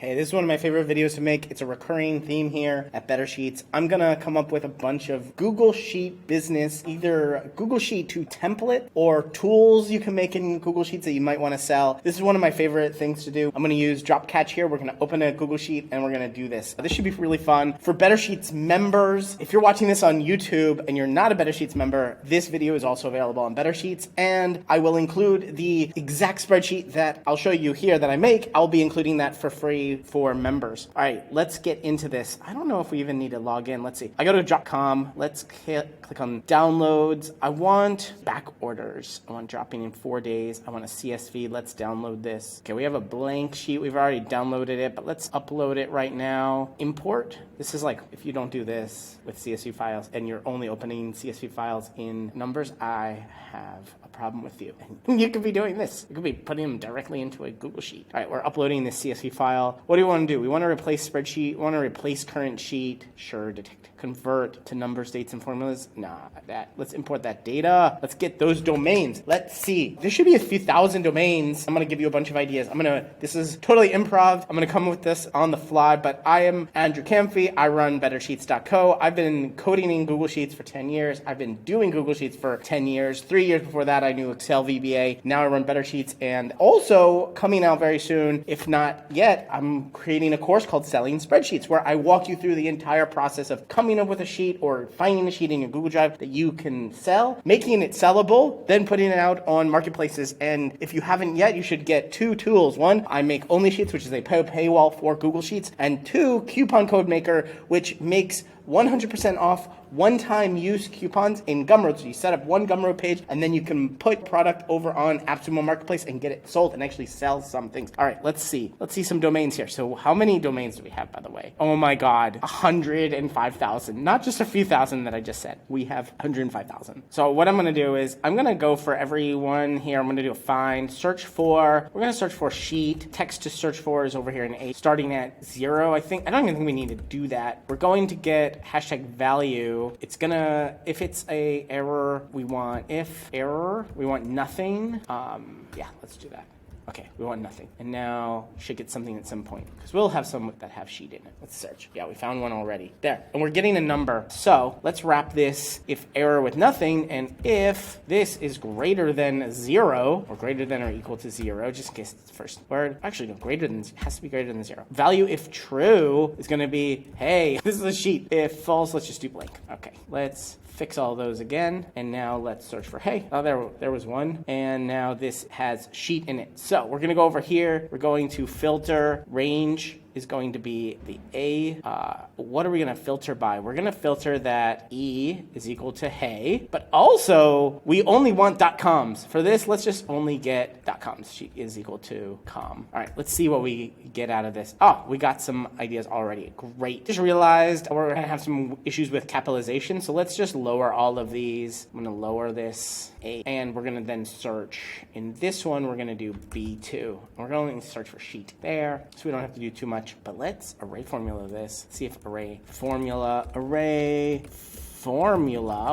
Hey, this is one of my favorite videos to make. It's a recurring theme here at BetterSheets. I'm gonna come up with a bunch of Google Sheet business, either Google Sheet to template or tools you can make in Google Sheets that you might wanna sell. This is one of my favorite things to do. I'm gonna use Dropcatch here. We're gonna open a Google Sheet and we're gonna do this. This should be really fun. For BetterSheets members, if you're watching this on YouTube and you're not a BetterSheets member, this video is also available on BetterSheets, and I will include the exact spreadsheet that I'll show you here that I make. I'll be including that for free for members. All right, let's get into this. I don't know if we even need to log in. Let's see. I go to Drop.com. Let's click on downloads. I want back orders. I want dropping in 4 days. I want a CSV. Let's download this. Okay, we have a blank sheet. We've already downloaded it, but let's upload it right now. Import. This is like, if you don't do this with CSV files and you're only opening CSV files in Numbers, I have a problem with you. And you could be doing this. You could be putting them directly into a Google Sheet. All right, we're uploading this CSV file. What do we want to do? We want to replace spreadsheet. We want to replace current sheet. Sure, detect. Convert to numbers, dates, and formulas. Nah, that. Let's import that data. Let's get those domains. Let's see. There should be a few thousand domains. I'm going to give you a bunch of ideas. This is totally improv. I'm going to come with this on the fly, but I am Andrew Kamphey. I run BetterSheets.co. I've been coding in Google Sheets for 10 years. I've been doing Google Sheets for 10 years. 3 years before that, I knew Excel VBA. Now I run BetterSheets, and also coming out very soon, if not yet, I'm creating a course called Selling Spreadsheets, where I walk you through the entire process of coming up with a sheet or finding a sheet in your Google Drive that you can sell, making it sellable, then putting it out on marketplaces. And if you haven't yet, you should get 2 tools. 1, I make only sheets, which is a paywall for Google Sheets, and 2, Coupon Code Maker, which makes 100% off one-time use coupons in Gumroad. So you set up one Gumroad page, and then you can put product over on AppSumo Marketplace and get it sold and actually sell some things. All right, let's see. Let's see some domains here. So how many domains do we have, by the way? Oh my God, 105,000. Not just a few thousand that I just said. We have 105,000. So what I'm going to do is I'm going to go for everyone here. I'm going to do a find, search for. We're going to search for sheet. Text to search for is over here in A, starting at 0. I don't even think we need to do that. We're going to get hashtag value. It's gonna, if it's a error, we want nothing. Yeah, let's do that. Okay, we want nothing. And now should get something at some point, because we'll have some that have sheet in it. Let's search. Yeah, we found one already. There. And we're getting a number. So let's wrap this if error with nothing, and if this is greater than 0, or greater than or equal to 0, just in case it's the first word. Actually, no, greater than, it has to be greater than 0. Value if true is gonna be, hey, this is a sheet. If false, let's just do blank. Okay, let's fix all those again, and now let's search for, hey, oh, there was one, and now this has sheet in it. So we're gonna go over here, we're going to filter, range is going to be the A. What are we gonna filter by? We're gonna filter that E is equal to hey, but also we only want .coms. For this, let's just only get .coms. Sheet is equal to com. All right, let's see what we get out of this. Oh, we got some ideas already. Great. Just realized we're gonna have some issues with capitalization, so let's just lower all of these. I'm gonna lower this A, and we're gonna then search. In this one, we're gonna do B2. We're going to search for sheet there, so we don't have to do too much. But let's array formula this. See if array formula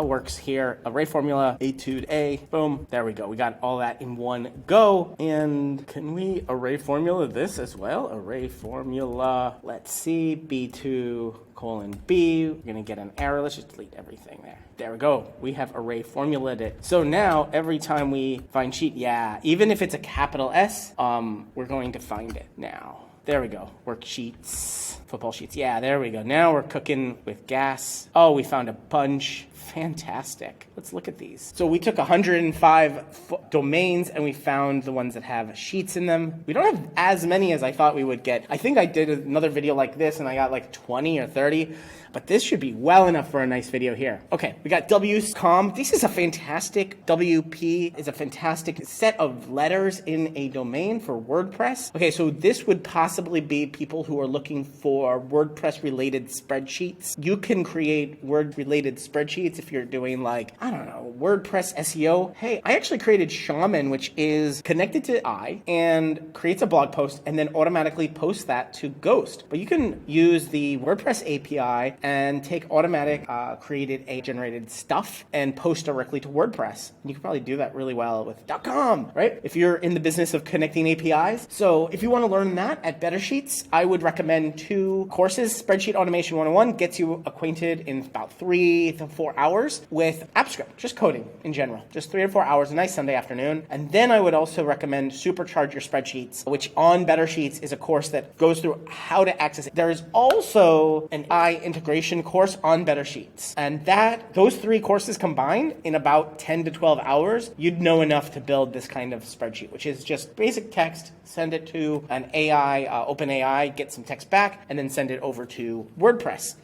works here. Array formula A to A. Boom. There we go. We got all that in one go. And can we array formula this as well? Array formula. Let's see. B2 colon B. We're going to get an error. Let's just delete everything there. There we go. We have array formulated it. So now every time we find sheet, yeah, even if it's a capital S, we're going to find it now. There we go. Worksheets, football sheets. Yeah, there we go. Now we're cooking with gas. Oh, we found a bunch. Fantastic. Let's look at these. So we took 105 domains and we found the ones that have sheets in them. We don't have as many as I thought we would get. I think I did another video like this and I got like 20 or 30. But this should be well enough for a nice video here. Okay, we got WCOM. This is a fantastic, WP is a fantastic set of letters in a domain for WordPress. Okay, so this would possibly be people who are looking for for WordPress related spreadsheets. You can create Word related spreadsheets if you're doing like, I don't know, WordPress SEO. Hey, I actually created Shaman, which is connected to AI and creates a blog post and then automatically posts that to Ghost. But you can use the WordPress API and take automatic created generated stuff and post directly to WordPress. And you can probably do that really well with .com, right? If you're in the business of connecting APIs. So if you want to learn that at BetterSheets, I would recommend 2 courses. Spreadsheet Automation 101 gets you acquainted in about 3 to 4 hours with AppScript, just coding in general, just 3 or 4 hours, a nice Sunday afternoon. And then I would also recommend Supercharge Your Spreadsheets, which on BetterSheets is a course that goes through how to access it. There is also an AI integration course on BetterSheets. And those 3 courses combined in about 10 to 12 hours, you'd know enough to build this kind of spreadsheet, which is just basic text, send it to an AI, OpenAI, get some text back, and then send it over to WordPress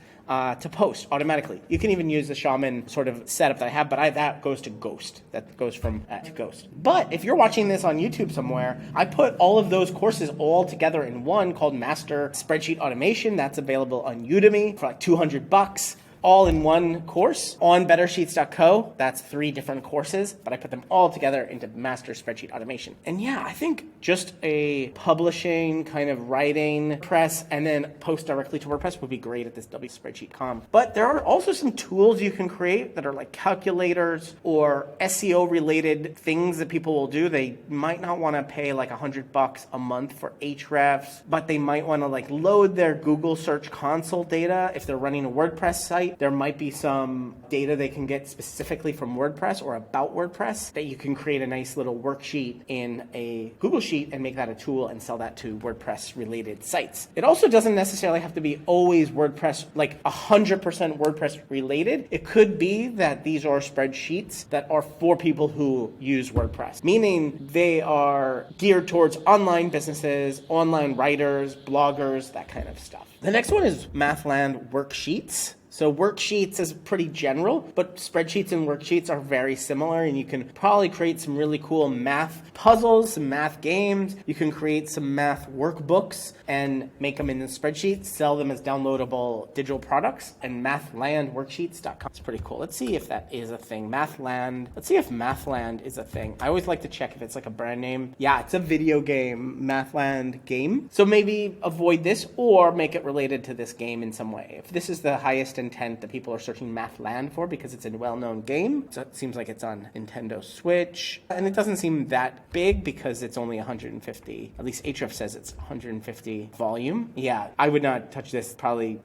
to post automatically. You can even use the Shaman sort of setup that I have, but that goes to Ghost. That goes from to Ghost. But if you're watching this on YouTube somewhere, I put all of those courses all together in one called Master Spreadsheet Automation. That's available on Udemy for like $200. All in one course on BetterSheets.co. That's 3 different courses, but I put them all together into Master Spreadsheet Automation. And yeah, I think just a publishing kind of writing press and then post directly to WordPress would be great at this Spreadsheet.com. But there are also some tools you can create that are like calculators or SEO related things that people will do. They might not want to pay like $100 a month for Ahrefs, but they might want to like load their Google Search Console data. If they're running a WordPress site, there might be some data they can get specifically from WordPress or about WordPress that you can create a nice little worksheet in a Google Sheet and make that a tool and sell that to WordPress related sites. It also doesn't necessarily have to be always WordPress, like 100% WordPress related. It could be that these are spreadsheets that are for people who use WordPress, meaning they are geared towards online businesses, online writers, bloggers, that kind of stuff. The next one is Mathland Worksheets. So worksheets is pretty general, but spreadsheets and worksheets are very similar, and you can probably create some really cool math puzzles, some math games. You can create some math workbooks and make them in the spreadsheets, sell them as downloadable digital products, and mathlandworksheets.com. It's pretty cool. Let's see if that is a thing. Mathland. Let's see if Mathland is a thing. I always like to check if it's like a brand name. Yeah, it's a video game, Mathland game. So maybe avoid this or make it related to this game in some way. If this is the highest intent that people are searching Mathland for because it's a well-known game. So it seems like it's on Nintendo Switch. And it doesn't seem that big because it's only 150. At least Ahrefs says it's 150 volume. Yeah, I would not touch this. Probably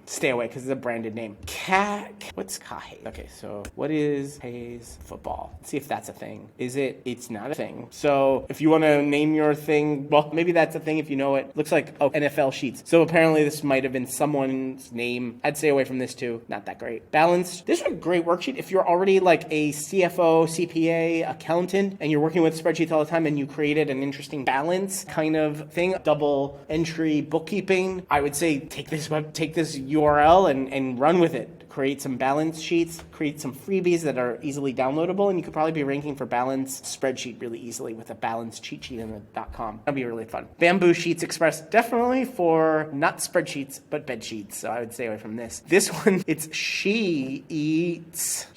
stay away because it's a branded name. What's Kamphey? Okay, so what is Hayes football? Let's see if that's a thing. It's not a thing. So if you want to name your thing, well, maybe that's a thing if you know it. Looks like NFL Sheets. So apparently this might have been someone's name. I'd stay away from this too. Not that great. Balanced. This is a great worksheet if you're already like a CFO, CPA, accountant, and you're working with spreadsheets all the time and you created an interesting balance kind of thing, double entry bookkeeping. I would say take this URL and run with it. Create some balance sheets, create some freebies that are easily downloadable, and you could probably be ranking for balance spreadsheet really easily with a balance cheat sheet in the .com. That'd be really fun. Bamboo Sheets Express, definitely for not spreadsheets, but bed sheets. So I would stay away from this. This one, it's She Eats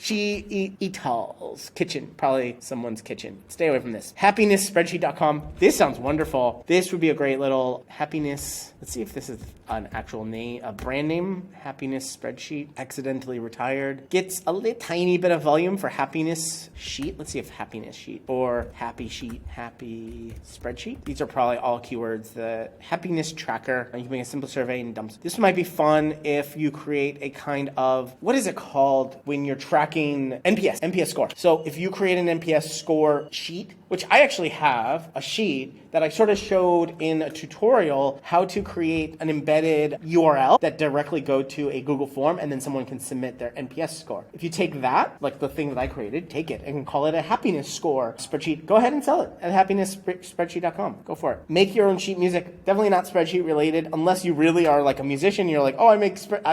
kitchen, probably someone's kitchen. Stay away from this. HappinessSpreadsheet.com. This sounds wonderful. This would be a great little happiness. Let's see if this is an actual name, a brand name. Happiness Spreadsheet. Accidentally retired. Gets a little tiny bit of volume for Happiness Sheet. Let's see if Happiness Sheet or Happy Sheet, Happy Spreadsheet. These are probably all keywords. The Happiness Tracker. You can make a simple survey and dumps. This might be fun if you create a kind of, what is it called when you're tracking NPS score. So if you create an NPS score sheet, which I actually have a sheet that I sort of showed in a tutorial how to create an embedded URL that directly go to a Google form and then someone can submit their NPS score. If you take that, like the thing that I created, take it and call it a happiness score spreadsheet. Go ahead and sell it at happiness.spreadsheet.com. Go for it. Make your own sheet music. Definitely not spreadsheet related unless you really are like a musician. You're like, oh, I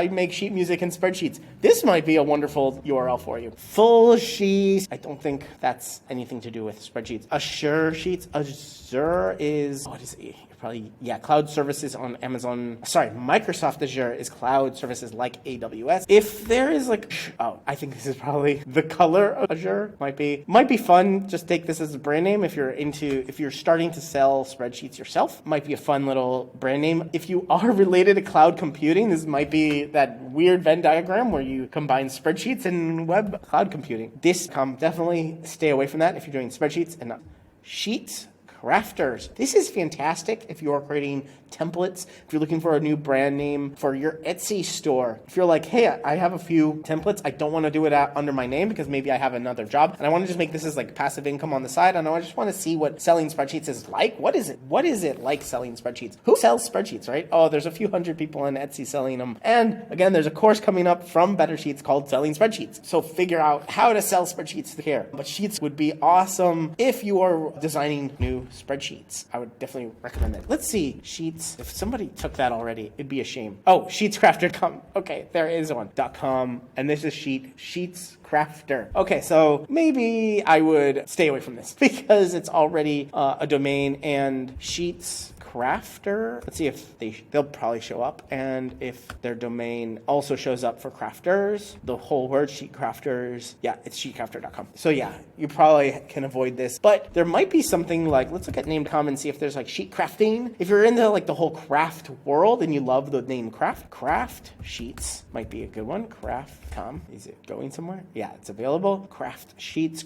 make sheet music and spreadsheets. This might be a wonderful URL for you. Full sheets. I don't think that's anything to do with spreadsheets. Assure Sheets. Assure is, what is it? probably, yeah, cloud services on Amazon. Sorry, Microsoft Azure is cloud services like AWS. If there is like, oh, I think this is probably the color of Azure. Might be fun. Just take this as a brand name if you're starting to sell spreadsheets yourself. Might be a fun little brand name. If you are related to cloud computing, this might be that weird Venn diagram where you combine spreadsheets and web cloud computing. Definitely stay away from that if you're doing spreadsheets and not sheets. Crafters. This is fantastic if you're creating templates, if you're looking for a new brand name for your Etsy store. If you're like, hey, I have a few templates, I don't want to do it under my name because maybe I have another job and I want to just make this as like passive income on the side, and I just want to see what selling spreadsheets is like. What is it like selling spreadsheets? Who sells spreadsheets, right? Oh, there's a few hundred people on Etsy selling them. And again, there's a course coming up from BetterSheets called Selling Spreadsheets. So figure out how to sell spreadsheets here. But Sheets would be awesome if you are designing new spreadsheets. I would definitely recommend it. Let's see. Sheets. If somebody took that already, it'd be a shame. Oh, sheetscrafter.com. Okay, there is one. .com. And this is Sheets Crafter. Okay, so maybe I would stay away from this because it's already a domain, and Sheets Crafter. Let's see if they'll probably show up, and if their domain also shows up for crafters, the whole word sheet crafters. Yeah, it's sheetcrafter.com. So yeah, you probably can avoid this, but there might be something like, let's look at name.com and see if there's like sheet crafting. If you're into like the whole craft world and you love the name craft sheets might be a good one. Craft.com. Is it going somewhere? Yeah, it's available. Craft sheets.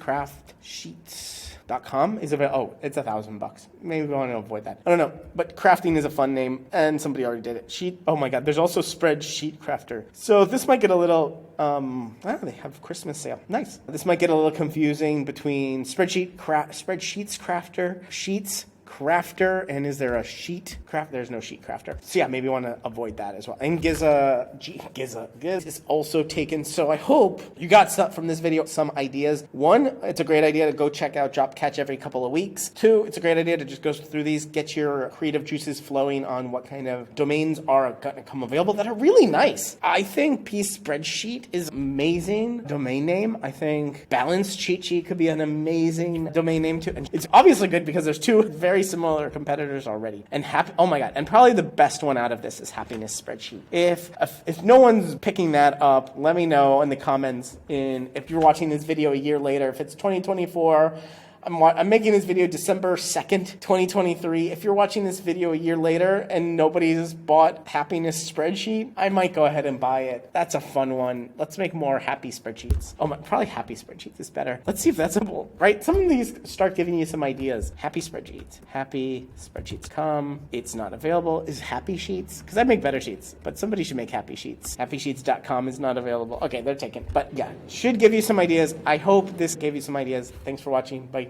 .com is available. Oh, it's $1,000. Maybe we want to avoid that. I don't know, but crafting is a fun name, and somebody already did it. Sheet. Oh my God, there's also Spreadsheet Crafter. So this might get a little. They have Christmas sale. Nice. This might get a little confusing between Spreadsheets Crafter, Sheets Crafter, and is there a sheet craft? There's no sheet crafter. So yeah, maybe you want to avoid that as well. And Giz is also taken. So I hope you got from this video some ideas. One, it's a great idea to go check out Dropcatch every couple of weeks. Two, it's a great idea to just go through these, get your creative juices flowing on what kind of domains are going to come available that are really nice. I think Spreadsheet is amazing domain name. I think Balanced Cheat Sheet could be an amazing domain name too. And it's obviously good because there's two very similar competitors already. And oh my God, and probably the best one out of this is Happiness Spreadsheet. If no one's picking that up, let me know in the comments. If you're watching this video a year later, if it's 2024, I'm making this video December 2nd, 2023. If you're watching this video a year later and nobody's bought Happiness Spreadsheet, I might go ahead and buy it. That's a fun one. Let's make more happy spreadsheets. Probably Happy Spreadsheets is better. Let's see if that's simple, right? Some of these start giving you some ideas. Happy Spreadsheets. Happy Spreadsheets come. It's not available. Is Happy Sheets? Because I make better sheets, but somebody should make Happy Sheets. HappySheets.com is not available. Okay, they're taken. But yeah, should give you some ideas. I hope this gave you some ideas. Thanks for watching. Bye.